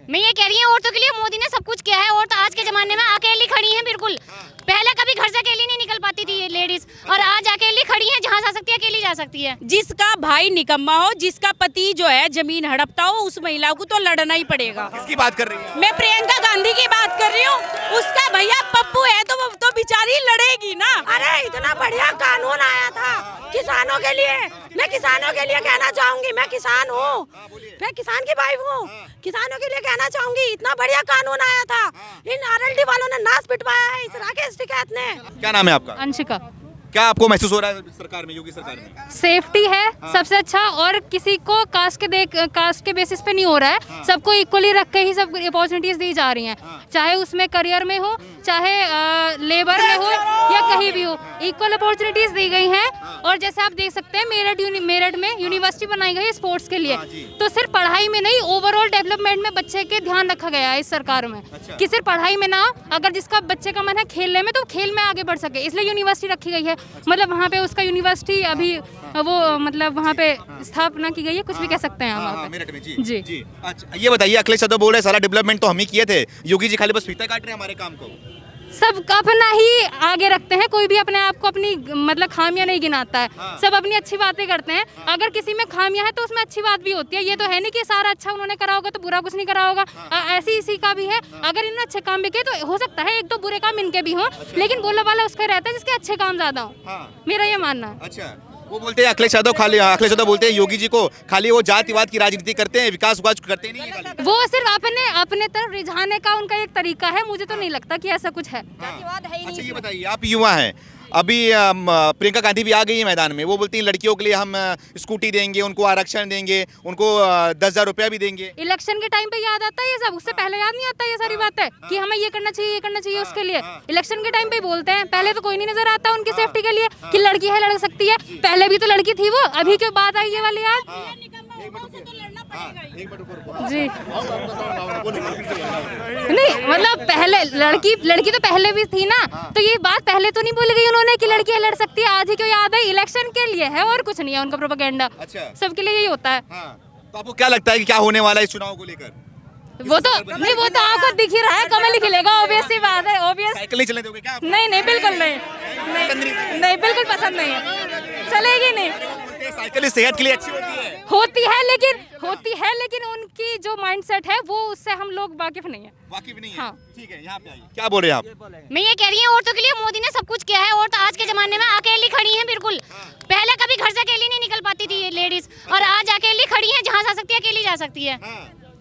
मैं ये कह रही हूँ औरतों के लिए मोदी ने सब कुछ किया है। औरत आज के जमाने में अकेली खड़ी है बिल्कुल। पहले कभी घर से अकेली नहीं निकल पाती थी ये लेडीज, और आज अकेली खड़ी है, जहाँ जा सकती है अकेली जा सकती है। जिसका भाई निकम्मा हो, जिसका पति जो है जमीन हड़पता हो, उस महिला को तो लड़ना ही पड़ेगा। किसकी बात कर रही है? मैं प्रियंका गांधी की बात कर रही हूँ। उसका भैया पप्पू है तो वो तो बेचारी लड़ेगी ना। अरे इतना बढ़िया कानून आया था किसानों के लिए। मैं किसानों के लिए कहना चाहूंगी, मैं किसान हूँ, मैं किसान की वाइफ हूँ। किसानों के लिए कहना चाहूंगी, इतना बढ़िया कानून आया था, इन आरएलडी वालों ने नाश पिटवाया है इस राकेश टिकैत ने। क्या नाम है आपका? अंशिका। क्या आपको महसूस हो रहा है सरकार में, योगी सरकार में? सेफ्टी है सबसे अच्छा, और किसी को कास्ट के बेसिस पे नहीं हो रहा है। सबको इक्वली रख के ही सब अपॉर्चुनिटीज दी जा रही हैं, चाहे उसमें करियर में हो, चाहे लेबर में हो, या कहीं भी हो, इक्वल अपॉर्चुनिटीज दी गई हैं। और जैसे आप देख सकते हैं मेरठ में यूनिवर्सिटी बनाई गई है स्पोर्ट्स के लिए। तो सिर्फ पढ़ाई में नहीं, ओवरऑल डेवलपमेंट में बच्चे के ध्यान रखा गया है इस सरकार में, कि सिर्फ पढ़ाई में ना, अगर जिसका बच्चे का मन है खेलने में तो खेल में आगे बढ़ सके, इसलिए यूनिवर्सिटी रखी गई है। मतलब वहाँ पे उसका यूनिवर्सिटी अभी वो मतलब वहाँ पे स्थापना की गई है, कुछ भी कह सकते हैं हम वहाँ पे। मेरठ में जी। जी। जी। अच्छा ये बताइए, अखिलेश यादव बोल रहे सारा डेवलपमेंट तो हम ही किए थे, योगी जी खाली बस फीता काट रहे हैं हमारे काम को। सब अपना ही आगे रखते हैं, कोई भी अपने आप को अपनी मतलब खामियां नहीं गिनाता है। सब अपनी अच्छी बातें करते हैं। अगर किसी में खामियां है तो उसमें अच्छी बात भी होती है। ये तो है नहीं कि सारा अच्छा उन्होंने करा होगा तो बुरा कुछ नहीं करा होगा। ऐसे इसी का भी है, अगर इन्होंने अच्छे काम भी किए तो हो सकता है एक दो बुरे काम इनके भी हों, लेकिन बोलने वाला उसका रहता है जिसके अच्छे काम ज्यादा हो। मेरा ये मानना है। अच्छा, वो बोलते हैं अखिलेश यादव बोलते हैं योगी जी को खाली वो जातिवाद की राजनीति करते हैं, विकास करते नहीं है। वो सिर्फ अपने तरफ रिझाने का उनका एक तरीका है, मुझे तो नहीं लगता कि ऐसा कुछ है। अच्छा ये बताइए, आप युवा हैं, अभी प्रियंका गांधी भी आ गई है मैदान में, वो बोलती हैं लड़कियों के लिए हम स्कूटी देंगे, उनको आरक्षण देंगे, उनको 10,000 रुपया भी देंगे। इलेक्शन के टाइम पे याद आता है ये सब, उससे पहले याद नहीं आता ये सारी बातें कि हमें ये करना चाहिए, ये करना चाहिए उसके लिए। इलेक्शन के टाइम पे बोलते हैं, पहले तो कोई नहीं नजर आता उनकी सेफ्टी के लिए कि लड़की है लड़ सकती है। पहले भी तो लड़की थी वो, अभी क्यों बात आई ये वाली याद? जी नहीं, मतलब पहले लड़की तो पहले भी थी ना, तो ये बात पहले तो नहीं बोली गई उन्होंने कि लड़की लड़ सकती है, आज ही क्यों याद है? इलेक्शन के लिए है और कुछ नहीं है उनका प्रोपेगेंडा। अच्छा। सबके लिए यही होता है। तो आपको क्या लगता है कि क्या होने वाला है इस चुनाव को लेकर? वो तो नहीं, वो तो आपको दिख ही रहा है, कमल ही खिलेगा, ऑब्वियस सी बात है। ऑब्वियस साइकिल नहीं चलने दोगे क्या? नहीं बिल्कुल नहीं, नहीं बिल्कुल पसंद नहीं है, चलेगी नहीं। साइकिल सेहत के लिए अच्छी होती है लेकिन उनकी जो माइंडसेट है वो उससे हम लोग वाकिफ नहीं है। वाकिफ नहीं है। हाँ। ठीक है, यहाँ पे आइए, क्या बोल रहे हैं आप? मैं ये कह रही हूँ औरतों के लिए मोदी ने सब कुछ किया है। औरत आज के जमाने में अकेली खड़ी है बिल्कुल। पहले कभी घर से अकेली नहीं निकल पाती थी ये लेडीज, और आज अकेली खड़ी है, जहाँ जा सकती है अकेली जा सकती है।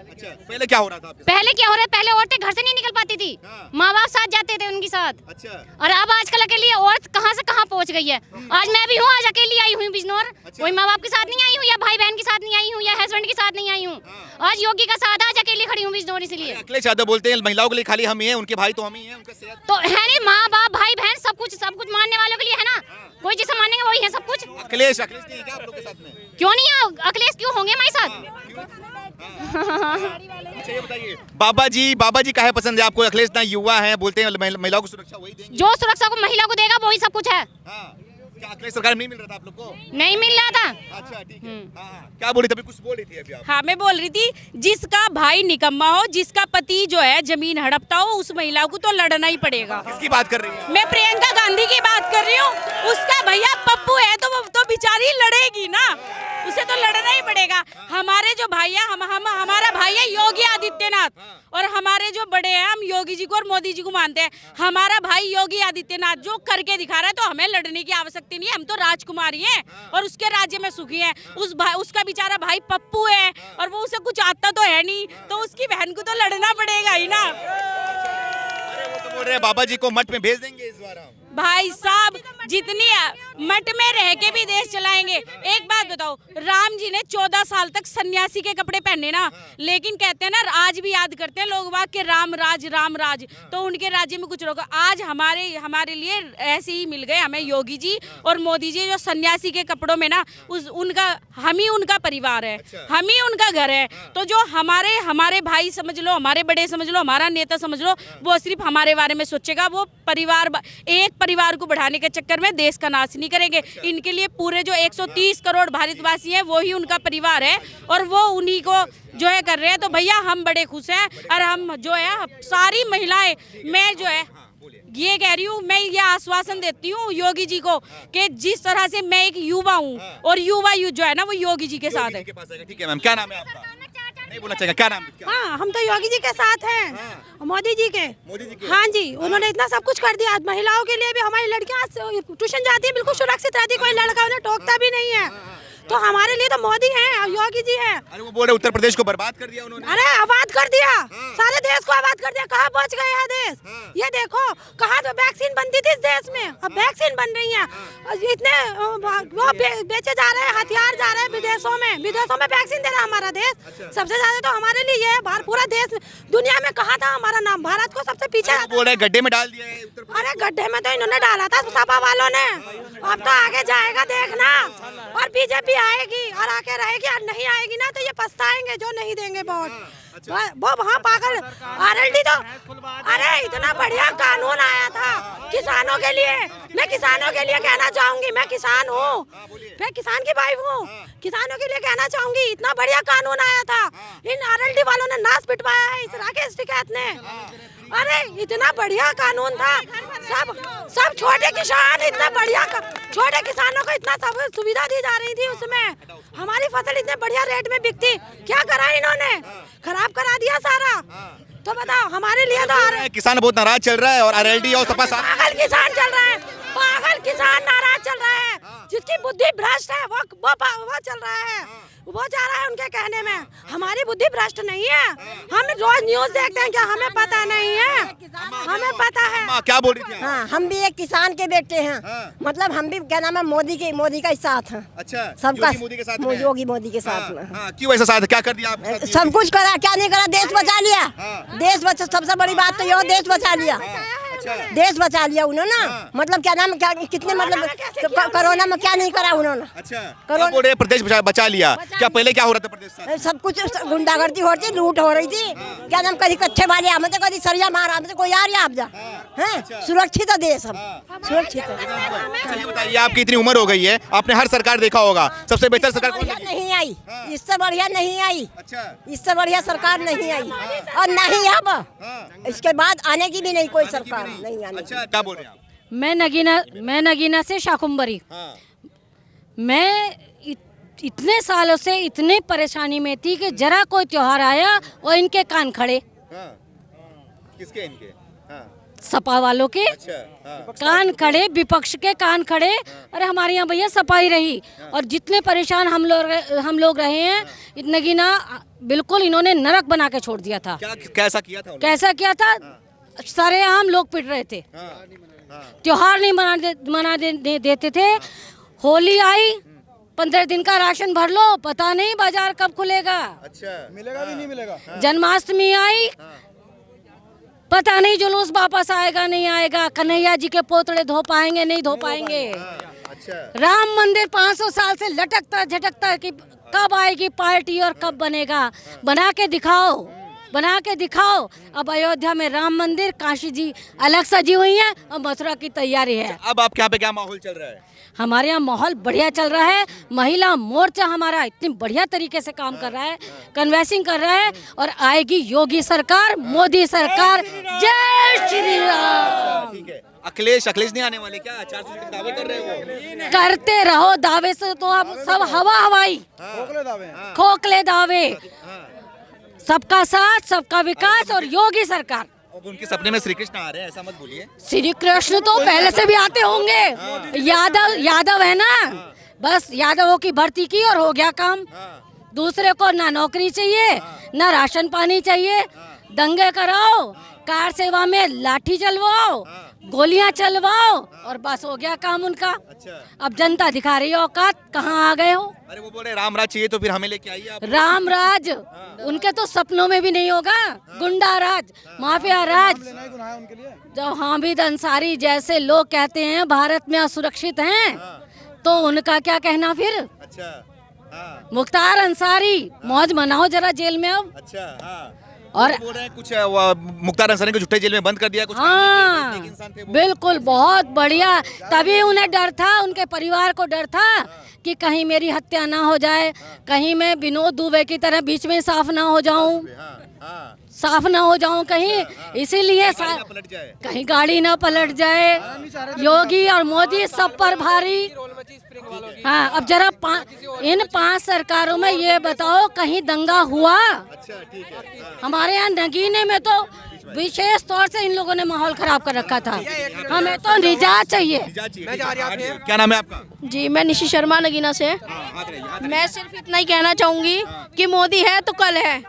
अच्छा, पहले क्या हो रहा था? पहले औरतें घर से नहीं निकल पाती थी, माँ बाप साथ जाते थे उनके साथ। अच्छा। और अब आजकल अकेली औरत कहाँ से कहाँ पहुँच गई है। आज मैं भी हूँ, आज अकेली आई हुई बिजनौर। कोई माँ बाप के साथ नहीं आई हूँ, या भाई बहन के साथ नहीं आई हूँ, या हस्बैंड के साथ नहीं आई हूँ। आज योगी का साथ, आज अकेली खड़ी हूँ बिजनौर। इसलिए अखिलेश यादव बोलते हैं महिलाओं के लिए खाली हम ही हैं, उनके भाई तो हम ही हैं, उनका सेहत तो है नहीं, माँ बाप भाई बहन सब कुछ मानने वालों के लिए है ना। कोई जिसे मानेंगे वही है सब कुछ। अखिलेश नहीं है क्या आप लोग के साथ में? क्यों नहीं है अखिलेश, क्यों होंगे हमारे साथ? अच्छा ये बताइए, बाबा जी काहे पसंद है आपको? अखिलेश ना युवा है, बोलते हैं महिलाओं को सुरक्षा वही देंगे। जो सुरक्षा को महिला को देगा वही सब कुछ है। क्या अखिलेश सरकार में नहीं मिल रहा था आप लोग को? नहीं मिल रहा था। अच्छा ठीक है। क्या बोली तभी, कुछ बोल रही थी अभी आप? हाँ, मैं बोल रही थी, जिसका भाई निकम्मा हो, जिसका पति जो है जमीन हड़पता हो, उस महिला को तो लड़ना ही पड़ेगा। किसकी बात कर रही है? मैं प्रियंका गांधी की बात कर रही हूँ। उसका भैया पप्पू है तो वो तो बेचारी लड़ेगी ना, उसे तो लड़ना ही पड़ेगा। हमारे जो भाई है, हमारा भाई है योगी आदित्यनाथ, और हमारे जो बड़े हैं, हम योगी जी को और मोदी जी को मानते हैं। हमारा भाई योगी आदित्यनाथ जो करके दिखा रहा है, तो हमें लड़ने की आवश्यकता नहीं है। हम तो राजकुमारी हैं और उसके राज्य में सुखी हैं। उसका बेचारा भाई पप्पू है और वो उसे कुछ आता तो है नहीं, तो उसकी बहन को तो लड़ना पड़ेगा ही ना। अरे वो तो बोल रहे हैं बाबा जी को मठ में भेज देंगे इस बार हम। भाई साहब, जितनी मठ में रह के भी देश चलाएंगे। एक बात बताओ, राम जी ने 14 साल तक सन्यासी के कपड़े पहने ना, लेकिन कहते हैं ना, आज भी याद करते हैं लोग बाग के राम राज, तो उनके राज्य में कुछ लोग। आज हमारे लिए ऐसे ही मिल गए हमें योगी जी और मोदी जी, जो सन्यासी के कपड़ों में ना, हम ही उनका परिवार है। हम ही उनका घर है। तो जो हमारे भाई समझ लो, हमारे बड़े समझ लो, हमारा नेता समझ लो, वो सिर्फ हमारे बारे में सोचेगा। वो परिवार, एक परिवार को बढ़ाने के चक्कर में देश का नाश नहीं करेंगे। इनके लिए पूरे जो 130 करोड़ भारतवासी हैं वो ही उनका परिवार है और वो उन्हीं को जो है कर रहे हैं। तो भैया हम बड़े खुश हैं और हम जो है सारी महिलाएं, मैं जो है ये कह रही हूँ, मैं ये आश्वासन देती हूँ योगी जी को कि जिस तरह से मैं एक युवा हूँ और युवा यूथ जो है ना वो योगी जी के साथ है। ठीक है मैम, क्या नाम है आपका? नहीं बोलना चाहिए, क्या नाम है? हाँ, हम तो योगी जी के साथ हैं, मोदी जी के। हाँ जी, उन्होंने इतना सब कुछ कर दिया। आज महिलाओं के लिए भी हमारी लड़कियाँ ट्यूशन जाती है, बिल्कुल सुरक्षित रहती, कोई लड़का उन्हें टोकता भी नहीं है। तो हमारे लिए तो मोदी हैं और योगी जी हैं। अरे वो बोल रहे उत्तर प्रदेश को बर्बाद कर दिया उन्होंने। अरे आबाद कर दिया, सारे देश को आबाद कर दिया। कहाँ पहुँच गया है देश? ये देखो, कहाँ तो वैक्सीन बनती थी इस देश में, अब वैक्सीन बन रही है। इतने वो बेचे जा रहे हैं, हथियार जा रहे हैं विदेशों में वैक्सीन दे रहा है हमारा देश। सबसे ज्यादा तो हमारे लिए ये है, पूरा देश दुनिया में कहाँ था हमारा नाम, भारत को सबसे पीछे बोल रहे गड्ढे में डाल दिया है उत्तर प्रदेश। अरे गड्ढे में तो इन्होंने डाला था सपा वालों ने, अब तो आगे जाएगा देखना। और बीजेपी आएगी और आके रहेगी, और नहीं आएगी ना तो ये पछताएंगे जो नहीं देंगे वोट। वो वहाँ पागल आरएलडी तो, अरे इतना बढ़िया कानून आया था किसानों के लिए। मैं किसानों के लिए कहना चाहूंगी, मैं किसान हूँ, मैं किसान की वाइफ हूँ। किसानों के लिए कहना चाहूंगी, इतना बढ़िया कानून आया था, इन आरएलडी वालों ने नाश पिटवाया है इस राकेश टिकैत ने। अरे इतना बढ़िया कानून था, सब छोटे किसान, इतना बढ़िया छोटे किसानों को इतना सब सुविधा दी जा रही थी उसमें। हमारी फसल इतने बढ़िया रेट में बिकती, क्या करा इन्होंने? खराब करा दिया सारा। तो बताओ, हमारे लिए तो किसान बहुत नाराज चल रहा है और आरएलडी और सपा साथ पागल किसान चल रहा है, पागल किसान नाराज चल रहा है। जिसकी बुद्धि भ्रष्ट है वो चल रहा है, वो जा रहा है उनके कहने में। हमारी बुद्धि भ्रष्ट नहीं है, हम रोज न्यूज देखते हैं, क्या हमें पता नहीं है? हमें पता है। क्या बोल रही थी? हाँ, हम भी एक किसान के बेटे हैं। मतलब हम भी क्या नाम है, मोदी का ही साथ है। अच्छा, सबका योगी मोदी के साथ में? योगी मोदी के साथ में। क्यों ऐसा साथ? क्या कर दिया आपने? सब कुछ करा, क्या नहीं करा, देश बचा लिया। देश बचा, सबसे बड़ी बात तो ये, देश बचा लिया। देश बचा लिया उन्होंने। मतलब क्या नाम, क्या कितने मतलब कोरोना में क्या नहीं करा उन्होंने। अच्छा, बोल रहे प्रदेश बचा लिया। क्या पहले क्या हो रहा था प्रदेश? सब कुछ गुंडागर्दी हो रही थी, लूट हो रही थी। क्या नाम, कभी कच्चे वाले आम थे, कभी सरिया मार आम थे, कोई आ रहा आप जा है। सुरक्षित है देश, हम सुरक्षित है। ये बताइए, आपकी इतनी उम्र हो गई है, आपने हर सरकार देखा होगा, सबसे बेहतर सरकार कौन लगी? नहीं आई, इससे बढ़िया नहीं आई। अच्छा, इससे बढ़िया सरकार नहीं आई और नहीं अब इसके बाद आने की भी नहीं कोई सरकार नहीं आने। अच्छा, क्या बोल रहे हैं आप? मैं नगीना से शाकुम्बरी। मैं इतने सालों से इतने परेशानी में थी कि जरा कोई त्योहार आया और इनके कान खड़े। किसके? इनके? सपा वालों के कान खड़े, विपक्ष के कान खड़े। अरे हमारे यहाँ भैया सफाई रही और जितने परेशान हम लोग रहे हैं, नगीना बिल्कुल इन्होंने नरक बना के छोड़ दिया था। कैसा किया था? कैसा किया था? सरेआम लोग पिट रहे थे, त्योहार नहीं मना देते थे। होली आई, 15 दिन का राशन भर लो, पता नहीं बाजार कब खुलेगा। अच्छा, मिलेगा भी नहीं मिलेगा। जन्माष्टमी आई, पता नहीं जुलूस वापस आएगा नहीं आएगा, कन्हैया जी के पोतड़े धो पाएंगे नहीं धो पाएंगे। अच्छा, राम मंदिर 500 साल से लटकता झटकता कि कब आएगी पार्टी और कब बनेगा। बना के दिखाओ। अब अयोध्या में राम मंदिर, काशी जी अलग सजी हुई है और मथुरा की तैयारी है। अब आपके यहाँ पे क्या माहौल चल रहा है? हमारे यहाँ माहौल बढ़िया चल रहा है। महिला मोर्चा हमारा इतनी बढ़िया तरीके से काम कर रहा है, कन्वेंसिंग कर रहा है। और आएगी योगी सरकार, मोदी सरकार। जय श्री राम। ठीक है, अखिलेश नहीं आने वाले क्या? 400 सीट के दावे कर रहे हो? करते रहो दावे से, तो अब सब हवाई खोखले दावे। सबका साथ, सबका विकास और योगी सरकार। अब उनके सपने में श्री कृष्ण आ रहे हैं, ऐसा मत बोलिए। श्री कृष्ण तो पहले से भी आते होंगे। यादव है ना, बस यादवों की भर्ती की और हो गया काम। दूसरे को ना नौकरी चाहिए, ना राशन पानी चाहिए। दंगे कराओ, कार सेवा में लाठी चलवाओ, गोलियां चलवाओ और बस हो गया काम उनका। अब जनता दिखा रही है औकात, कहाँ आ गए हो। अरे वो बोल रहे राम राज चाहिए तो फिर हमें लेके आइए आप। राम राज उनके तो सपनों में भी नहीं होगा। गुंडा राज, माफिया राज। जब हामिद अंसारी जैसे लोग कहते हैं भारत में असुरक्षित हैं, तो उनका क्या कहना फिर। अच्छा, मुख्तार अंसारी, मौज मनाओ जरा जेल में अब। अच्छा, और बोल रहे हैं कुछ मुख्तार अंसारी को झूठे जेल में बंद कर दिया, कुछ हाँ नेक इंसान थे वो। बिल्कुल बहुत बढ़िया, तभी उन्हें डर था, उनके परिवार को डर था कि कहीं मेरी हत्या ना हो जाए, कहीं मैं विनोद दुबे की तरह बीच में साफ ना हो जाऊं, साफ ना हो जाऊं कहीं, इसीलिए पलट जाए, कहीं गाड़ी ना पलट जाए। योगी और मोदी सब पर भारी। हाँ, अब जरा इन 5 सरकारों में ये बताओ कहीं दंगा हुआ? अच्छा ठीक है। हमारे यहाँ नगीने में तो विशेष तौर से इन लोगों ने माहौल खराब कर रखा था। हमें तो निजात चाहिए। क्या नाम है आपका? जी, मैं निशी शर्मा नगीना से। मैं सिर्फ इतना ही कहना चाहूंगी कि मोदी है तो कल है,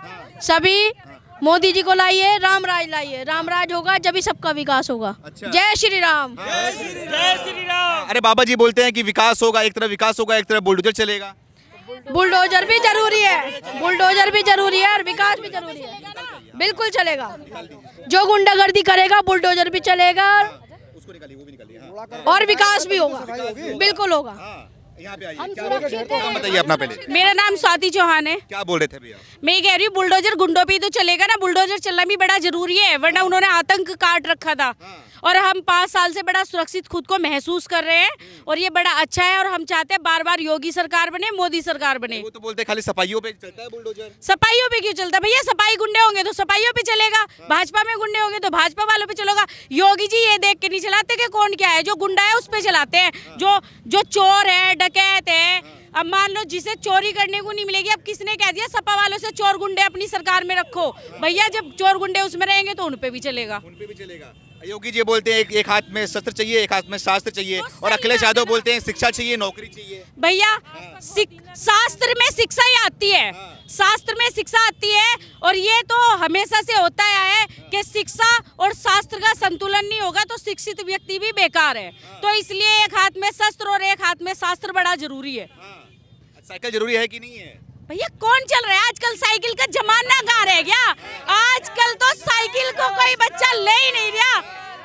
सभी मोदी जी को लाइए, राम राज लाइए, राम राज होगा जब ही सबका विकास होगा। जय श्री राम। जय श्री राम। अरे बाबा जी बोलते हैं कि विकास होगा, एक तरफ विकास होगा, एक तरफ बुलडोजर चलेगा। बुलडोजर भी जरूरी है, बुलडोजर भी जरूरी है और विकास भी जरूरी है, बिल्कुल चलेगा। जो गुंडागर्दी करेगा बुलडोजर भी चलेगा और विकास भी होगा, बिल्कुल होगा। यहाँ पे आइए, नाम बताइए अपना पहले। मेरा नाम स्वाति चौहान है। क्या बोल रहे थे भैया? मैं ये कह रही हूँ बुलडोजर गुंडों पे ही तो चलेगा ना, बुलडोजर चलना भी बड़ा जरूरी है, वरना उन्होंने आतंक काट रखा था और हम 5 साल से बड़ा सुरक्षित खुद को महसूस कर रहे हैं और ये बड़ा अच्छा है और हम चाहते हैं बार बार योगी सरकार बने, मोदी सरकार बने। वो तो बोलते हैं खाली सफाइयों पे चलता है बुलडोजर। सफाइयों पे क्यों चलता भैया? सफाई गुंडे होंगे तो सफाइयों पे चलेगा, भाजपा में गुंडे होंगे तो भाजपा वालों पे चलेगा। योगी जी ये देख के नहीं चलाते कि कौन क्या है, जो गुंडा है उस पे चलाते हैं, जो चोर है, डकैत है। अब मान लो जिसे चोरी करने को नहीं मिलेगी, अब किसने कह दिया सपा वालों से चोर गुंडे अपनी सरकार में रखो? भैया जब चोर गुंडे उसमें रहेंगे तो उन पे भी चलेगा। योगी जी बोलते हैं एक हाथ में शस्त्र चाहिए, एक हाथ में शास्त्र चाहिए, और अखिलेश यादव बोलते हैं शिक्षा चाहिए, नौकरी चाहिए। भैया शास्त्र में शिक्षा ही आती है, शास्त्र में शिक्षा आती है और ये तो हमेशा से होता आया है कि शिक्षा और शास्त्र का संतुलन नहीं होगा तो शिक्षित व्यक्ति भी बेकार है। तो इसलिए एक हाथ में शस्त्र और एक हाथ में शास्त्र बड़ा जरूरी है। साइकिल जरूरी है कि नहीं है? भैया कौन चल रहा है आजकल? साइकिल का जमाना कहाँ रह गया? आजकल तो साइकिल को कोई बच्चा ले ही नहीं रहा,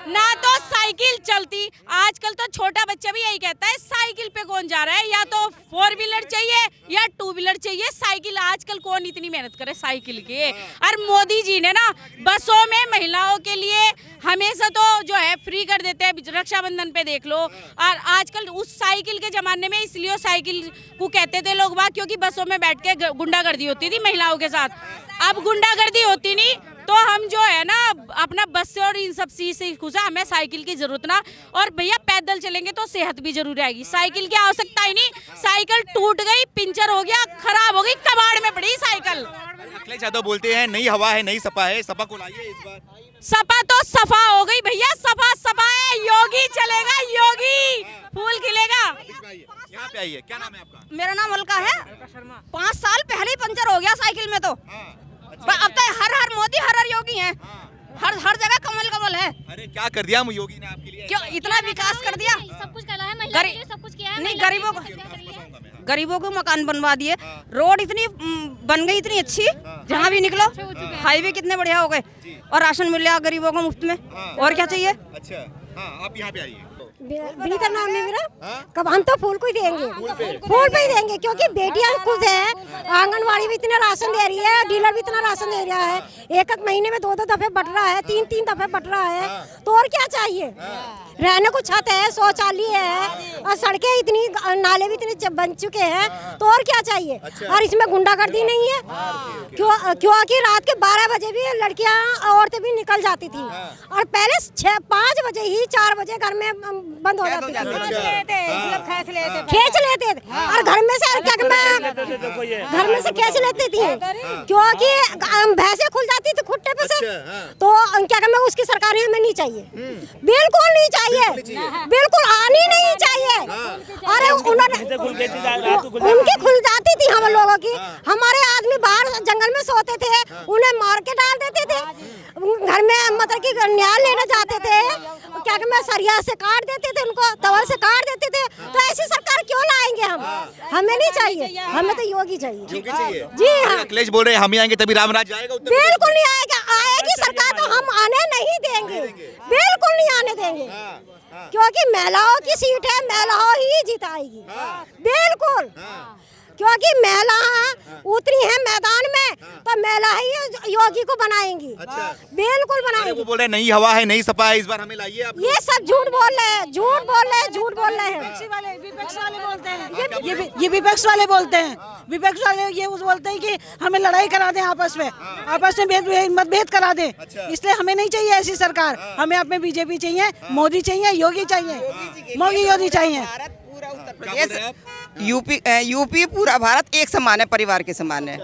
ना तो साइकिल चलती। आजकल तो छोटा बच्चा भी यही कहता है साइकिल पे कौन जा रहा है, या तो 4 व्हीलर चाहिए या 2 व्हीलर चाहिए। साइकिल आजकल कौन इतनी मेहनत करे साइकिल के? और मोदी जी ने ना बसों में महिलाओं के लिए हमेशा तो जो है फ्री कर देते हैं, रक्षाबंधन पे देख लो। और आजकल उस साइकिल के जमाने में इसलिए साइकिल को कहते थे लोग बात, क्योंकि बसों में बैठ के गुंडागर्दी होती थी महिलाओं के साथ। अब गुंडागर्दी होती नहीं तो हम जो है ना अपना बस से और इन सब चीज से खुश है, हमें साइकिल की जरूरत ना। और भैया पैदल चलेंगे तो सेहत भी जरूर आएगी, साइकिल की आवश्यकता ही नहीं। साइकिल टूट गई, पंचर हो गया, खराब हो गई, कबाड़ में पड़ी साइकिल। अखिलेश यादव बोलते हैं नई हवा है, नई सपा है, सपा को लाइए इस बार। सपा तो सफा हो गई भैया, सपा सपा है, योगी चलेगा, योगी फूल खिलेगा। यहाँ पे आइए, क्या नाम है आपका? मेरा नाम अलका है। 5 साल पहले ही पंचर हो गया साइकिल में, तो अब तो हर मोदी हर योगी है, हर जगह कमल कमल है। अरे क्या कर दिया योगी ने आपके लिए? क्यों इतना विकास कर दिया? सब कुछ करा है, महिलाओं के लिए सब कुछ किया है। नहीं, गरीबों को मकान बनवा दिए, रोड इतनी बन गई, इतनी अच्छी, जहाँ भी निकलो हाईवे कितने बढ़िया हो गए, और राशन मिल गया गरीबों को मुफ्त में, और क्या चाहिए? अच्छा आप यहाँ पे आइए। विनीता नाम है मेरा। कब हम तो फूल को ही देंगे, फूल पे ही देंगे, क्योंकि बेटियां खुद है, आंगनवाड़ी भी इतना राशन दे रही है, डीलर भी इतना राशन दे रहा है, एक महीने में 2 दफे बट रहा है, 3 दफे बट रहा है, तो और क्या चाहिए? रहने को छत है, शौचालय है, और सड़कें इतनी, नाले भी इतने बन चुके हैं, तो और क्या चाहिए? और इसमें गुंडागर्दी नहीं है, क्योंकि रात के 12 बजे भी लड़कियां औरतें भी निकल जाती थी, और पहले 5 बजे ही 4 बजे घर में बंद हो जाती थी, खींच लेते थे। और घर में से घर में से खींच लेती थी, क्योंकि भैंसे खुल जाती थी खुट्टे पे से। तो क्या कहते हैं, उसकी सरकार हमें नहीं चाहिए, बिल्कुल नहीं चाहिए, बिल्कुल आनी नहीं चाहिए। अरे उन्होंने उनकी खुल जाती थी हम लोगों की, हमारे आदमी बाहर जंगल में सोते थे, उन्हें मार के डाल देते थे, घर में मतलब कि न्याय लेने जाते थे, क्या कहते हैं सरिया से काट देते थे, उनको तवल से काट देते थे। तो ऐसी सरकार क्यों लाएंगे हम? हमें नहीं चाहिए, हमें तो योगी चाहिए। जी हाँ, अखिलेश बोल रहे हैं हम ही आएंगे तभी राम राज जाएगा। बिल्कुल नहीं आएगा, आएगी सरकार तो हम आने नहीं देंगे, बिल्कुल नहीं आने देंगे, क्योंकि महिलाओं की सीट है, महिलाओं ही जिताएगी, बिल्कुल। क्योंकि महिला उतरी है मैदान में तो मेला है ये योगी को बनाएंगी। अच्छा। बिल्कुल अरे बनाएंगी। वो बोल रहे हैं नई हवा है, नई सपा है, इस बार हमें लाइए आप। ये सब झूठ बोल रहे हैं, झूठ बोल रहे हैं, झूठ बोल रहे हैं। विपक्ष वाले बोलते हैं, ये विपक्ष वाले बोलते हैं, विपक्ष वाले ये बोलते हैं कि हमें लड़ाई करा दें आपस में, मतभेद करा दें। इसलिए हमें नहीं चाहिए ऐसी सरकार, हमें अपने बीजेपी चाहिए, मोदी चाहिए, योगी चाहिए, योगी चाहिए। यूपी पूरा भारत एक समान है, परिवार के समान है।